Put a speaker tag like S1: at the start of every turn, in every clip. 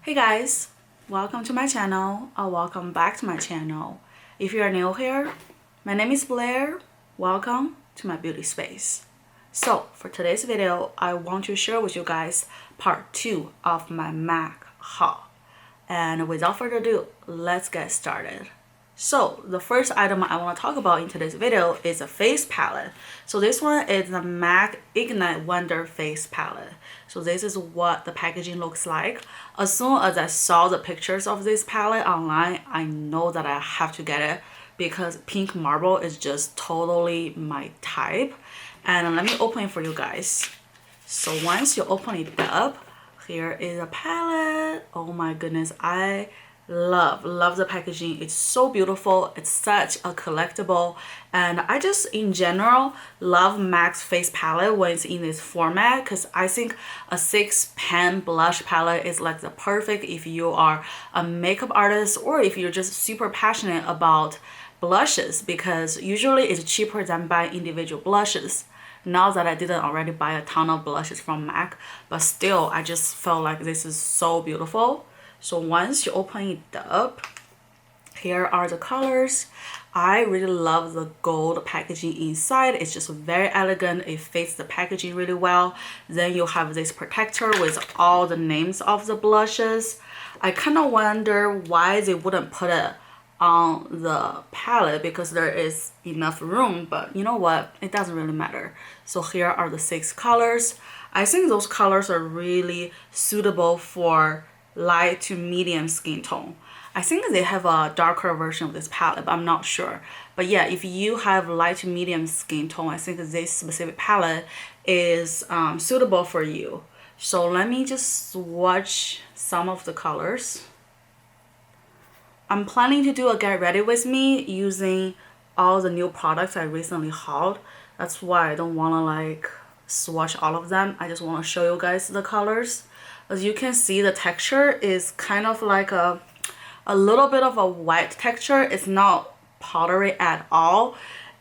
S1: Hey guys, welcome to my channel or welcome back to my channel. If you are new here, my name is Blair. Welcome to my beauty space. So for today's video, I want to share with you guys part 2 of my MAC haul. And without further ado, let's get started. So the first item I want to talk about in today's video is a face palette. So this one is the MAC Ignite Wonder Face Palette. So this is what the packaging looks like. As soon as I saw the pictures of this palette online, I know that I have to get it because pink marble is just totally my type. And let me open it for you guys. So once you open it up, here is a palette. Oh my goodness, I love the packaging. It's so beautiful. It's such a collectible, and I just in general love MAC's face palette when it's in this format, because I think a 6-pan blush palette is like the perfect if you are a makeup artist or if you're just super passionate about blushes, because usually it's cheaper than buying individual blushes. Now that I didn't already buy a ton of blushes from MAC, but still I just felt like this is so beautiful. So once you open it up, here are the colors. I really love the gold packaging inside. It's just very elegant. It fits the packaging really well. Then you have this protector with all the names of the blushes. I kind of wonder why they wouldn't put it on the palette, because there is enough room, but you know what, it doesn't really matter. So here are the 6 colors. I think those colors are really suitable for light to medium skin tone. I think they have a darker version of this palette, but I'm not sure. But yeah, if you have light to medium skin tone, I think this specific palette is suitable for you. So let me just swatch some of the colors. I'm planning to do a get ready with me using all the new products I recently hauled. That's why I don't want to like swatch all of them. I just want to show you guys the colors. As you can see, the texture is kind of like a little bit of a white texture. It's not powdery at all.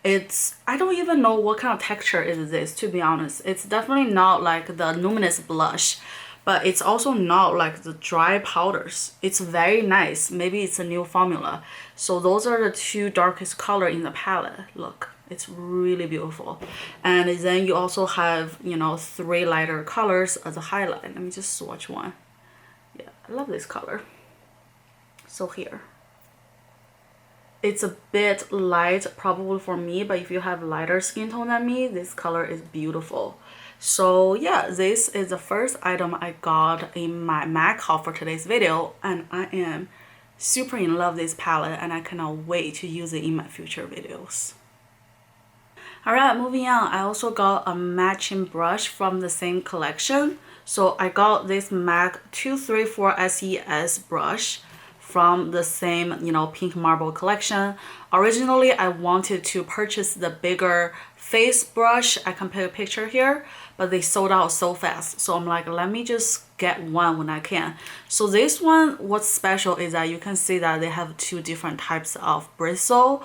S1: I don't even know what kind of texture is this, to be honest. It's definitely not like the luminous blush, but it's also not like the dry powders. It's very nice. Maybe it's a new formula. So those are the 2 darkest color in the palette. Look, it's really beautiful. And then you also have, you know, 3 lighter colors as a highlight. Let me just swatch one. Yeah, I love this color. So here, it's a bit light probably for me, but if you have lighter skin tone than me, this color is beautiful. So yeah, this is the first item I got in my MAC haul for today's video, and I am super in love with this palette and I cannot wait to use it in my future videos. Alright, moving on, I also got a matching brush from the same collection. So I got this MAC 234 SES brush from the same, you know, pink marble collection. Originally, I wanted to purchase the bigger face brush. I can put a picture here, but they sold out so fast. So I'm like, let me just get one when I can. So this one, what's special is that you can see that they have 2 different types of bristle.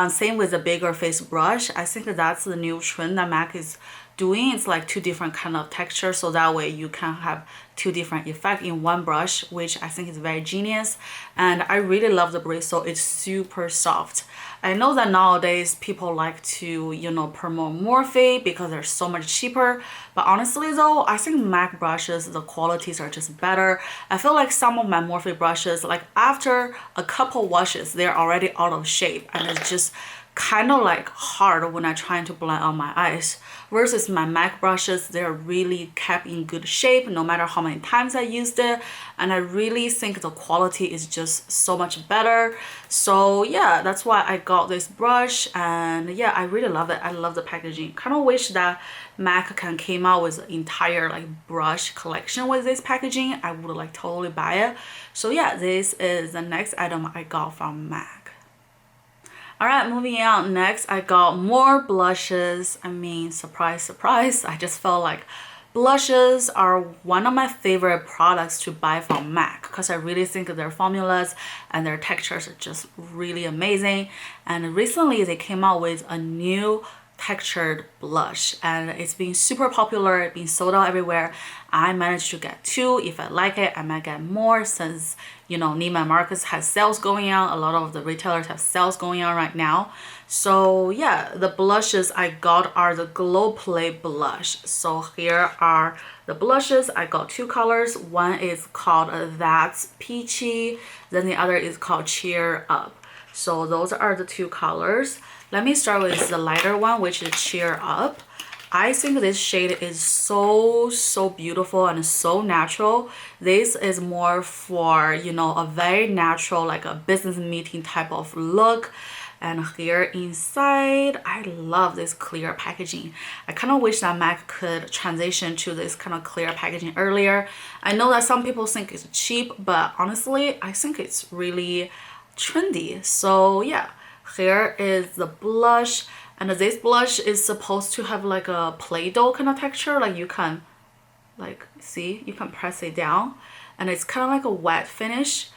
S1: Same with the bigger face brush. I think that's the new trend that MAC is doing. It's like 2 different kind of textures, so that way you can have 2 different effects in one brush, which I think is very genius. And I really love the bristle. It's super soft. I know that nowadays people like to, you know, promote Morphe because they're so much cheaper, but honestly though, I think MAC brushes, the qualities are just better. I feel like some of my Morphe brushes, like after a couple washes, they're already out of shape, and it's just kind of like hard when I'm trying to blend out my eyes. Versus my MAC brushes, they're really kept in good shape no matter how many times I used it, and I really think the quality is just so much better. So yeah, that's why I got this brush, and yeah, I really love it. I love the packaging. Kind of wish that MAC can came out with an entire like brush collection with this packaging. I would like totally buy it. So yeah, this is the next item I got from MAC. Alright, moving on. Next, I got more blushes. I mean, surprise, surprise. I just felt like blushes are one of my favorite products to buy from MAC because I really think their formulas and their textures are just really amazing. And recently, they came out with a new textured blush, and it's been super popular. It's been sold out everywhere. I managed to get 2. If I like it, I might get more, since you know Neiman Marcus has sales going on. A lot of the retailers have sales going on right now. So yeah, the blushes I got are the GlowPlay blush. So here are the blushes. I got 2 colors. One is called That's Peachy, then the other is called Cheer Up. So those are the 2 colors. Let me start with the lighter one, which is Cheer Up. I think this shade is so beautiful and so natural. This is more for, you know, a very natural, like a business meeting type of look. And here inside, I love this clear packaging. I kind of wish that MAC could transition to this kind of clear packaging earlier. I know that some people think it's cheap, but honestly, I think it's really trendy. So yeah, here is the blush, and this blush is supposed to have like a Play-Doh kind of texture. Like you can, like, see, you can press it down, and it's kind of like a wet finish.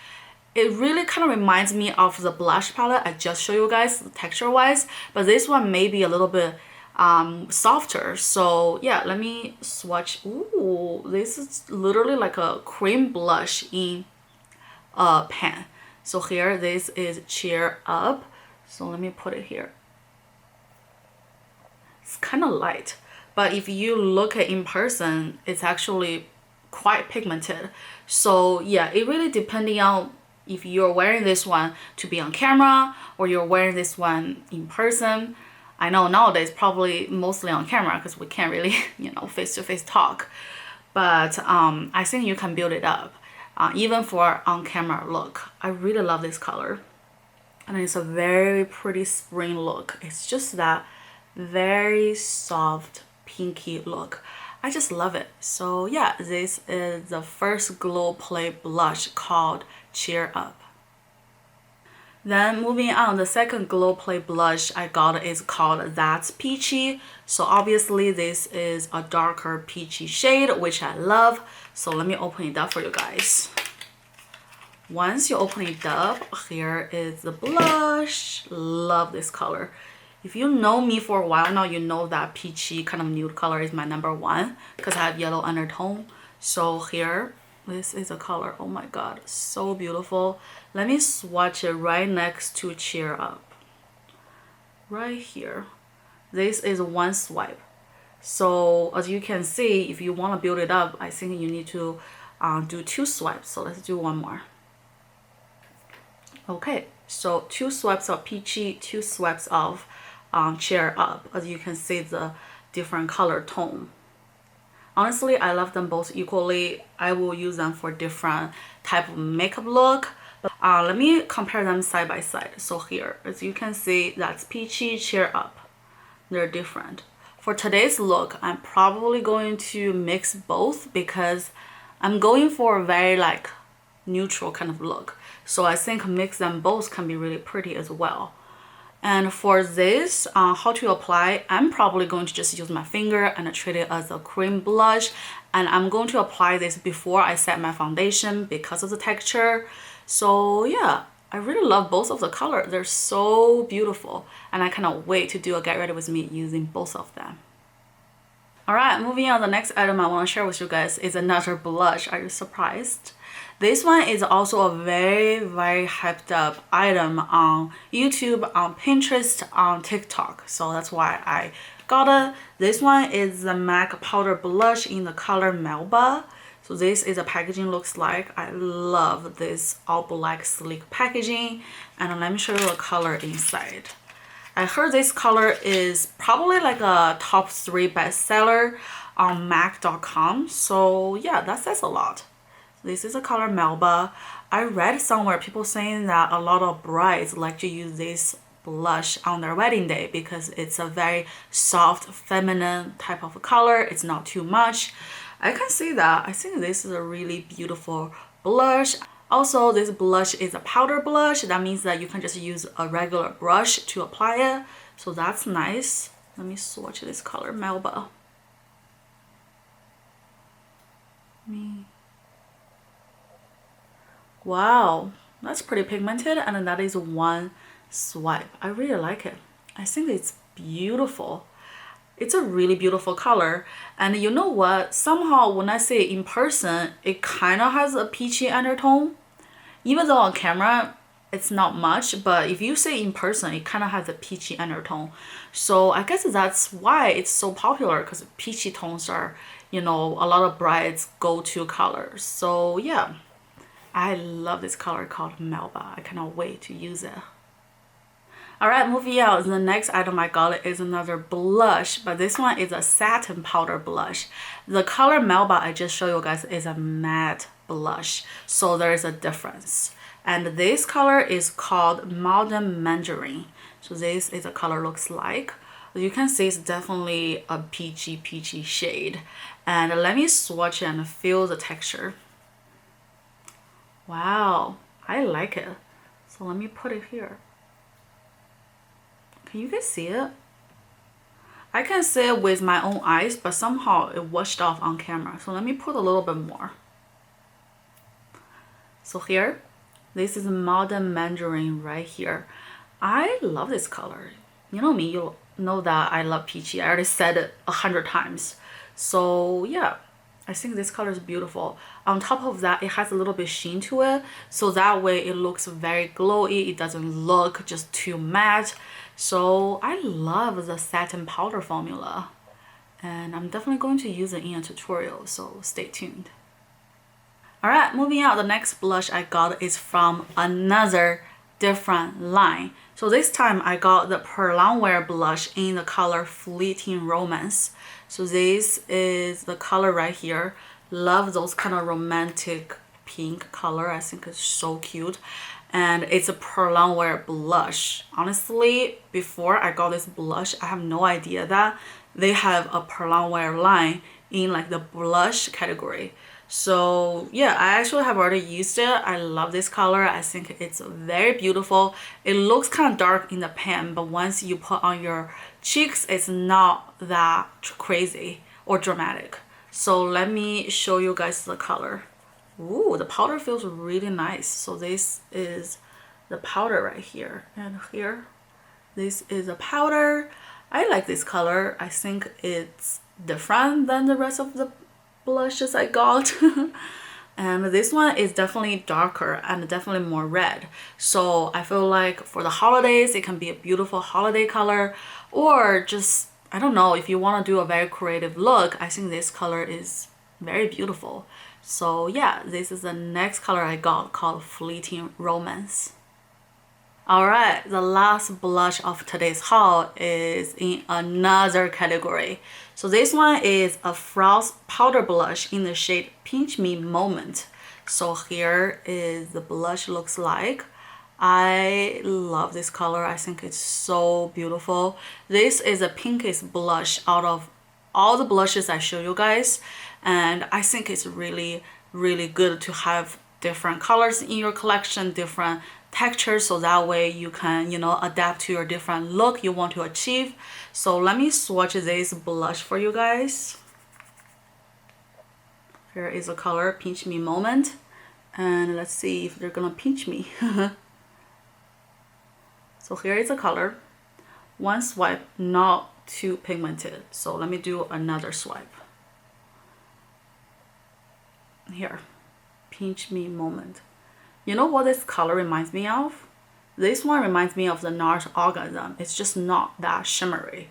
S1: It really kind of reminds me of the blush palette I just showed you guys texture wise, but this one may be a little bit softer. So yeah, let me swatch. Ooh, this is literally like a cream blush in a pan. So here, this is Cheer Up. So let me put it here. It's kind of light, but if you look at in person, it's actually quite pigmented. So yeah, it really depending on if you're wearing this one to be on camera or you're wearing this one in person. I know nowadays probably mostly on camera because we can't really, you know, face-to-face talk. But I think you can build it up, even for on-camera look. I really love this color. And it's a very pretty spring look. It's just that very soft pinky look. I just love it. So yeah, this is the first GlowPlay blush called Cheer Up. Then moving on, the second GlowPlay blush I got is called That's Peachy. So obviously this is a darker peachy shade, which I love. So let me open it up for you guys. Once you open it up, here is the blush. Love this color. If you know me for a while now, you know that peachy kind of nude color is my #1 because I have yellow undertone. So here, this is a color. Oh my god, so beautiful. Let me swatch it right next to Cheer Up. Right here. This is one swipe. So as you can see, if you want to build it up, I think you need to do 2 swipes. So let's do one more. Okay, so 2 swipes of Peachy, 2 swipes of Cheer Up. As you can see, the different color tone. Honestly, I love them both equally. I will use them for different type of makeup look. But let me compare them side by side. So here, as you can see, that's Peachy, Cheer Up. They're different. For today's look, I'm probably going to mix both because I'm going for a very like neutral kind of look. So I think mix them both can be really pretty as well. And for this, how to apply, I'm probably going to just use my finger and treat it as a cream blush. And I'm going to apply this before I set my foundation because of the texture. So yeah, I really love both of the color. They're so beautiful. And I cannot wait to do a get ready with me using both of them. Alright, moving on, the next item I want to share with you guys is another blush. Are you surprised? This one is also a very hyped up item on YouTube, on Pinterest, on TikTok. So that's why I got it. This one is the MAC powder blush in the color Melba. So this is a packaging looks like. I love this all black sleek packaging. And let me show you the color inside. I heard this color is probably like a top 3 bestseller on MAC.com. So yeah, that says a lot. This is a color Melba. I read somewhere people saying that a lot of brides like to use this blush on their wedding day because it's a very soft, feminine type of color. It's not too much. I can see that. I think this is a really beautiful blush. Also, this blush is a powder blush. That means that you can just use a regular brush to apply it. So that's nice. Let me swatch this color Melba. Wow, that's pretty pigmented, and that is one swipe. I really like it. I think it's beautiful. It's a really beautiful color. And you know what? Somehow when I see it in person, it kind of has a peachy undertone. Even though on camera, it's not much, but if you see it in person, it kind of has a peachy undertone. So I guess that's why it's so popular, because peachy tones are, you know, a lot of brides' go-to colors. So yeah, I love this color called Melba. I cannot wait to use it. Alright, moving on. The next item I got is another blush, but this one is a satin powder blush. The color Melba I just showed you guys is a matte blush, so there is a difference. And this color is called Mandarin. So this is a color looks like. You can see it's definitely a peachy shade. And let me swatch it and feel the texture. Wow, I like it. So let me put it here. Can you guys see it? I can see it with my own eyes, but somehow it washed off on camera. So let me put a little bit more. So here, this is Modern Mandarin right here. I love this color. You know me, you know that I love peachy. I already said it 100 times. So yeah, I think this color is beautiful. On top of that, it has a little bit sheen to it. So that way it looks very glowy. It doesn't look just too matte. So I love the satin powder formula. And I'm definitely going to use it in a tutorial. So stay tuned. Alright, moving on, the next blush I got is from another different line. So this time I got the longwear blush in the color Fleeting Romance. So this is the color right here. Love those kind of romantic pink color. I think it's so cute. And it's a longwear blush. Honestly, before I got this blush, I have no idea that they have a longwear line in like the blush category. So yeah, I actually have already used it. I love this color. I think it's very beautiful. It looks kind of dark in the pan, but once you put on your cheeks, it's not that crazy or dramatic. So let me show you guys the color. Ooh, the powder feels really nice. So this is the powder right here, and here this is a powder. I like this color. I think it's different than the rest of the blushes I got. And this one is definitely darker and definitely more red. So I feel like for the holidays, it can be a beautiful holiday color, or just, I don't know, if you want to do a very creative look, I think this color is very beautiful. So yeah, this is the next color I got called Fleeting Romance. Alright, the last blush of today's haul is in another category. So this one is a Frost powder blush in the shade Pinch Me Moment. So here is the blush looks like. I love this color. I think it's so beautiful. This is a pinkiest blush out of all the blushes I show you guys. And I think it's really, really good to have different colors in your collection, different textures, so that way you can, you know, adapt to your different look you want to achieve. So let me swatch this blush for you guys. Here is a color Pinch Me Moment, and let's see if they're gonna pinch me. So here is a color. One swipe, not too pigmented. So let me do another swipe. Here, Pinch Me Moment. You know what this color reminds me of? This one reminds me of the NARS Orgasm. It's just not that shimmery.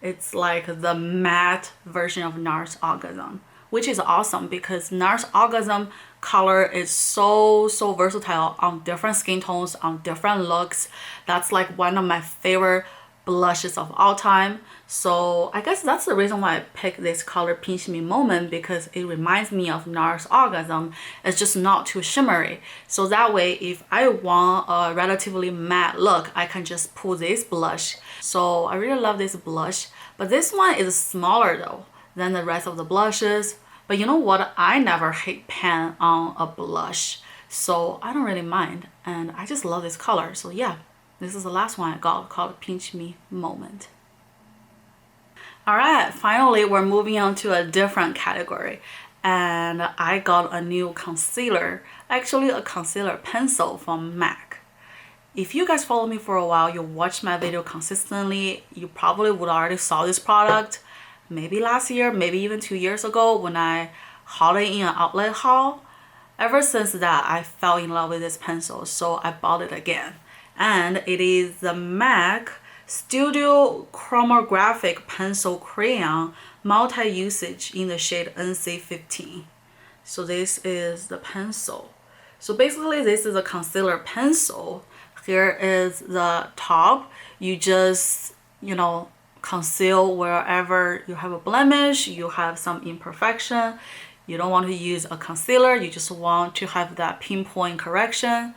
S1: It's like the matte version of NARS Orgasm, which is awesome because NARS Orgasm color is so versatile on different skin tones, on different looks. That's like one of my favorite blushes of all time. So I guess that's the reason why I picked this color Pinch Me Moment, because it reminds me of NARS Orgasm. It's just not too shimmery. So that way, if I want a relatively matte look, I can just pull this blush. So I really love this blush, but this one is smaller though than the rest of the blushes. But you know what? I never hate pan on a blush, so I don't really mind. And I just love this color. So yeah, this is the last one I got called Pinch Me Moment. Alright, finally we're moving on to a different category. And I got a new concealer, actually a concealer pencil from MAC. If you guys follow me for a while, you watch my video consistently, you probably would already saw this product maybe last year, maybe even 2 years ago when I hauled it in an outlet haul. Ever since that, I fell in love with this pencil, so I bought it again. And it is the MAC Studio Chromographic Pencil Crayon Multi-Usage in the shade NC15. So this is the pencil. So basically this is a concealer pencil. Here is the top. You just, you know, conceal wherever you have a blemish, you have some imperfection. You don't want to use a concealer, you just want to have that pinpoint correction.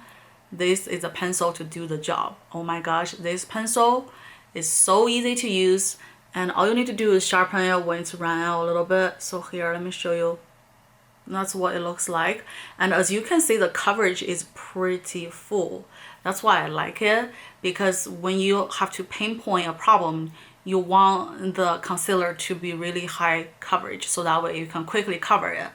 S1: This is a pencil to do the job. Oh my gosh, this pencil is so easy to use, and all you need to do is sharpen it when it's run out a little bit. So here, let me show you. That's what it looks like. And as you can see, the coverage is pretty full. That's why I like it, because when you have to pinpoint a problem, you want the concealer to be really high coverage, so that way you can quickly cover it.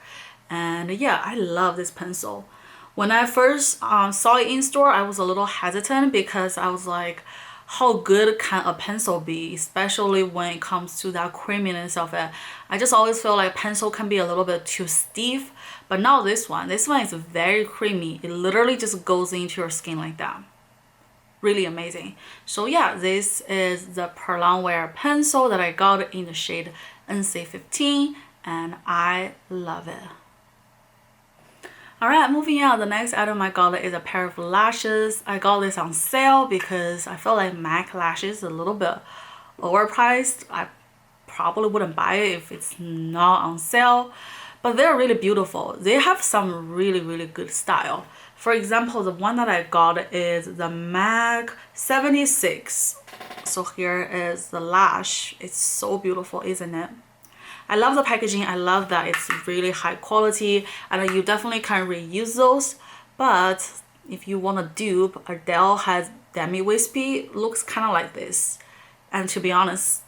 S1: And yeah, I love this pencil. When I first saw it in store, I was a little hesitant because I was like, how good can a pencil be, especially when it comes to that creaminess of it. I just always feel like pencil can be a little bit too stiff, but now this one is very creamy. It literally just goes into your skin like that. Really amazing. So yeah, this is the longwear pencil that I got in the shade NC15, and I love it. Alright, moving on, the next item I got is a pair of lashes. I got this on sale because I feel like MAC lashes is a little bit overpriced. I probably wouldn't buy it if it's not on sale, but they're really beautiful. They have some really good style. For example, the one that I got is the MAC 76. So here is the lash. It's so beautiful, isn't it? I love the packaging. I love that it's really high quality, and you definitely can reuse those. But if you want to dupe, Adele has Demi Wispy, looks kind of like this. And to be honest,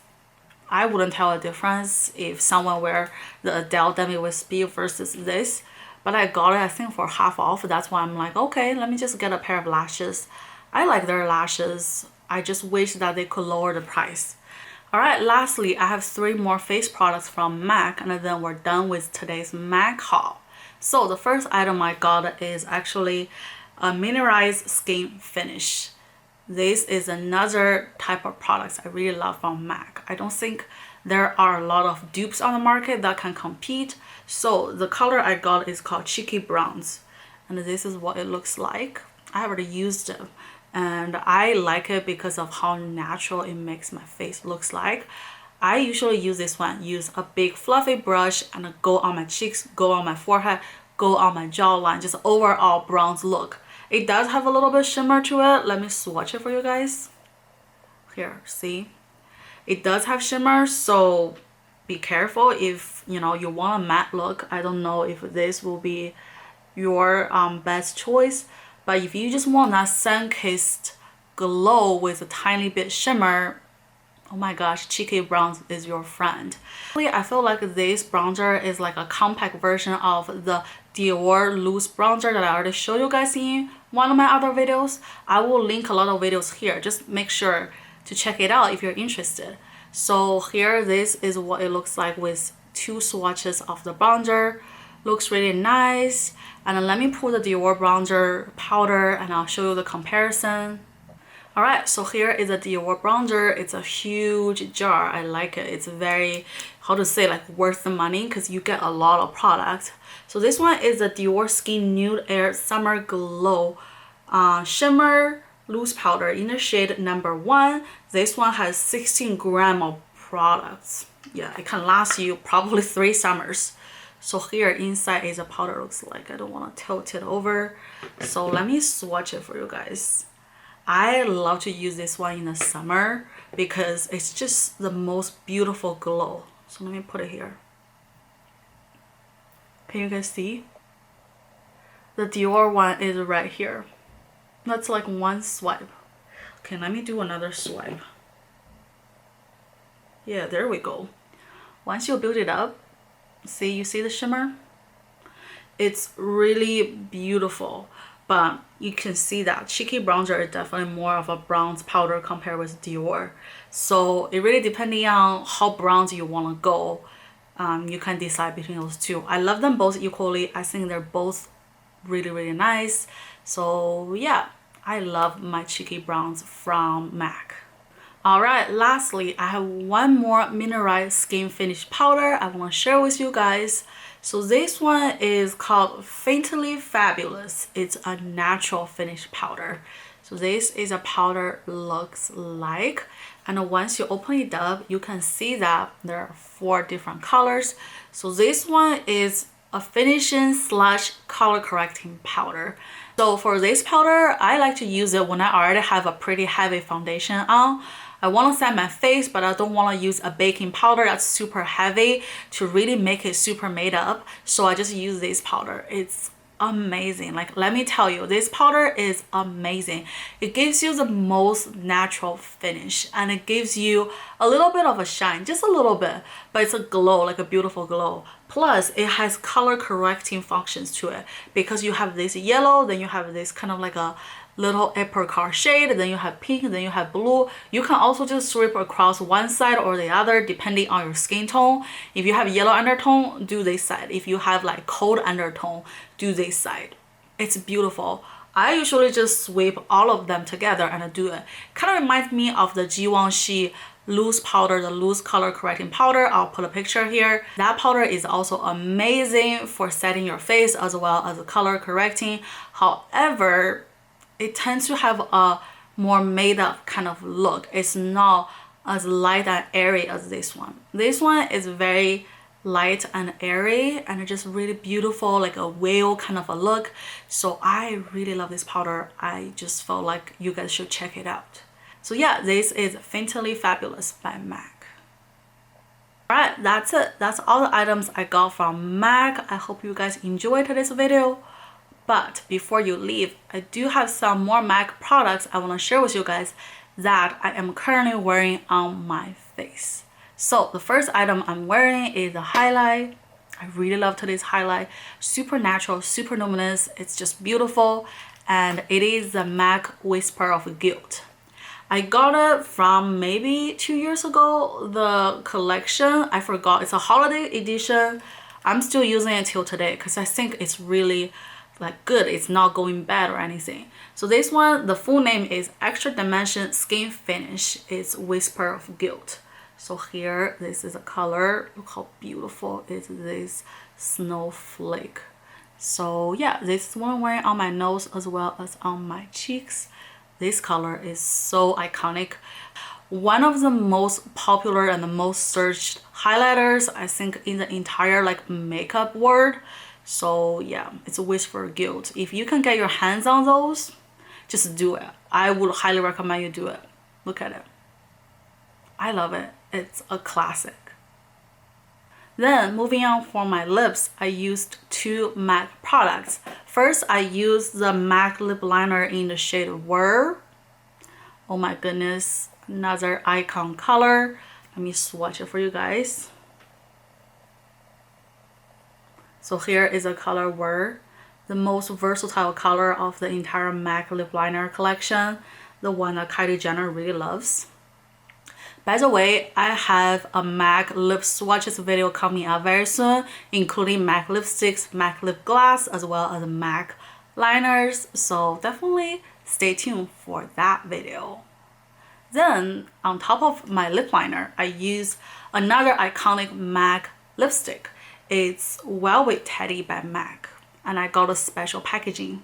S1: I wouldn't tell a difference if someone wear the Adele Demi Wispy versus this. But I got it, I think, for half off. That's why I'm like, okay, let me just get a pair of lashes. I like their lashes. I just wish that they could lower the price. Alright, lastly, I have 3 more face products from MAC, and then we're done with today's MAC haul. So the first item I got is actually a mineralized skin finish. This is another type of products I really love from MAC. I don't think there are a lot of dupes on the market that can compete. So the color I got is called Cheeky Browns, and this is what it looks like. I already used it, and I like it because of how natural it makes my face looks like. I usually use this one, use a big fluffy brush and go on my cheeks, go on my forehead, go on my jawline, just overall bronze look. It does have a little bit shimmer to it. Let me swatch it for you guys. Here, see? It does have shimmer, so be careful if you know you want a matte look. I don't know if this will be your best choice, but if you just want that sun-kissed glow with a tiny bit shimmer, oh my gosh, Cheeky Browns is your friend. I feel like this bronzer is like a compact version of the Dior loose bronzer that I already showed you guys in one of my other videos. I will link a lot of videos here. Just make sure to check it out if you're interested. So here, this is what it looks like with 2 swatches of the bronzer. Looks really nice. And then let me pull the Dior bronzer powder and I'll show you the comparison. Alright, so here is a Dior bronzer. It's a huge jar. I like it. It's very, how to say, like worth the money because you get a lot of product. So this one is a Dior Skin Nude Air Summer Glow Shimmer Loose Powder in the shade number 1. This one has 16 grams of products. Yeah, it can last you probably 3 summers. So here inside is a powder looks like. I don't want to tilt it over. So let me swatch it for you guys. I love to use this one in the summer because it's just the most beautiful glow. So let me put it here. Can you guys see? The Dior one is right here. That's like one swipe. Okay, let me do another swipe. Yeah, there we go. Once you build it up, see, you see the shimmer? It's really beautiful. but you can see that Cheeky bronzer is definitely more of a bronze powder compared with Dior. So it really depending on how bronze you want to go, you can decide between those two. I love them both equally. I think they're both really nice. So yeah, I love my Cheeky bronze from MAC. Alright, lastly, I have one more mineralized skin finish powder I want to share with you guys. So this one is called Faintly Fabulous. It's a natural finish powder. So this is a powder looks like, and once you open it up, you can see that there are 4 different colors. So this one is a finishing slash color correcting powder. So for this powder, I like to use it when I already have a pretty heavy foundation on. I want to set my face, but I don't want to use a baking powder that's super heavy to really make it super made up. So I just use this powder. It's amazing. Like, let me tell you, this powder is amazing. It gives you the most natural finish, and it gives you a little bit of a shine, just a little bit, but it's a glow, like a beautiful glow. Plus it has color correcting functions to it, because you have this yellow, then you have this kind of like a little apricot shade, then you have pink, then you have blue. You can also just sweep across one side or the other depending on your skin tone. If you have yellow undertone, do this side. If you have like cold undertone, do this side. It's beautiful. I usually just sweep all of them together and do it. Kind of reminds me of the Givenchy loose powder, the loose color correcting powder. I'll put a picture here. That powder is also amazing for setting your face as well as color correcting. However, it tends to have a more made up kind of look. It's not as light and airy as this one. This one is very light and airy and just really beautiful, like a whale kind of a look. So I really love this powder. I just felt like you guys should check it out. So yeah, this is Faintly Fabulous by MAC. Alright, that's it. That's all the items I got from MAC. I hope you guys enjoyed today's video. But before you leave, I do have some more MAC products I want to share with you guys that I am currently wearing on my face. So the first item I'm wearing is a highlight. I really love today's highlight. Super natural, super luminous. It's just beautiful. And it is the MAC Whisper of Guilt. I got it from maybe 2 years ago, the collection. I forgot. It's a holiday edition. I'm still using it till today because I think it's really like good. It's not going bad or anything. So this one, the full name is Extra Dimension Skin Finish. It's Whisper of Guilt. So here, this is a color. Look how beautiful is this snowflake. So yeah, this is one I'm wearing on my nose as well as on my cheeks. This color is so iconic. One of the most popular and the most searched highlighters, I think, in the entire like makeup world. So yeah, it's a Whisper of Guilt. If you can get your hands on those, just do it. I would highly recommend you do it. Look at it. I love it. It's a classic. Then moving on for my lips, I used 2 MAC products. First, I used the MAC lip liner in the shade Whir. Oh my goodness, another icon color. Let me swatch it for you guys. So here is a color Whir, the most versatile color of the entire MAC lip liner collection, the one that Kylie Jenner really loves. By the way, I have a MAC lip swatches video coming out very soon, including MAC lipsticks, MAC lip gloss, as well as MAC liners. So definitely stay tuned for that video. Then on top of my lip liner, I use another iconic MAC lipstick. It's Velvet Teddy by MAC, and I got a special packaging.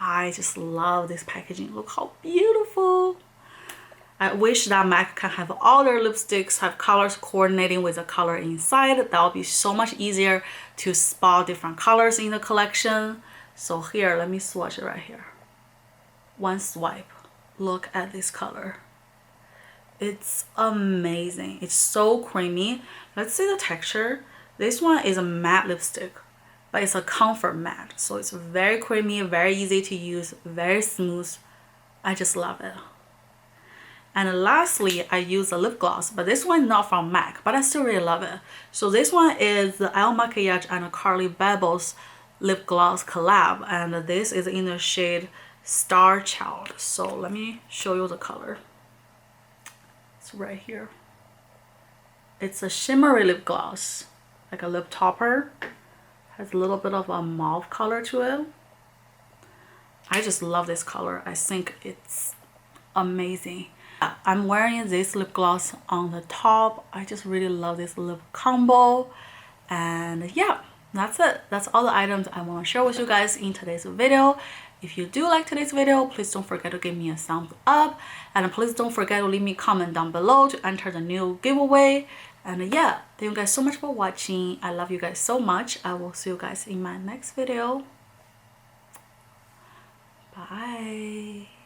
S1: I just love this packaging. Look how beautiful. I wish that MAC can have all their lipsticks have colors coordinating with the color inside. That would be so much easier to spot different colors in the collection. So here, let me swatch it right here. One swipe. Look at this color. It's amazing. It's so creamy. Let's see the texture. This one is a matte lipstick, but it's a comfort matte. So it's very creamy, very easy to use, very smooth. I just love it. And lastly, I use a lip gloss, but this one is not from MAC, but I still really love it. So this one is the El Maquillage and Carly Bubbles lip gloss collab, and this is in the shade Star Child. So let me show you the color. It's right here. It's a shimmery lip gloss, like a lip topper. Has a little bit of a mauve color to it. I just love this color. I think it's amazing. I'm wearing this lip gloss on the top. I just really love this lip combo. And yeah, that's it. That's all the items I want to share with you guys in today's video. If you do like today's video, please don't forget to give me a thumbs up, and please don't forget to leave me a comment down below to enter the new giveaway. And yeah, thank you guys so much for watching. I love you guys so much. I will see you guys in my next video. Bye.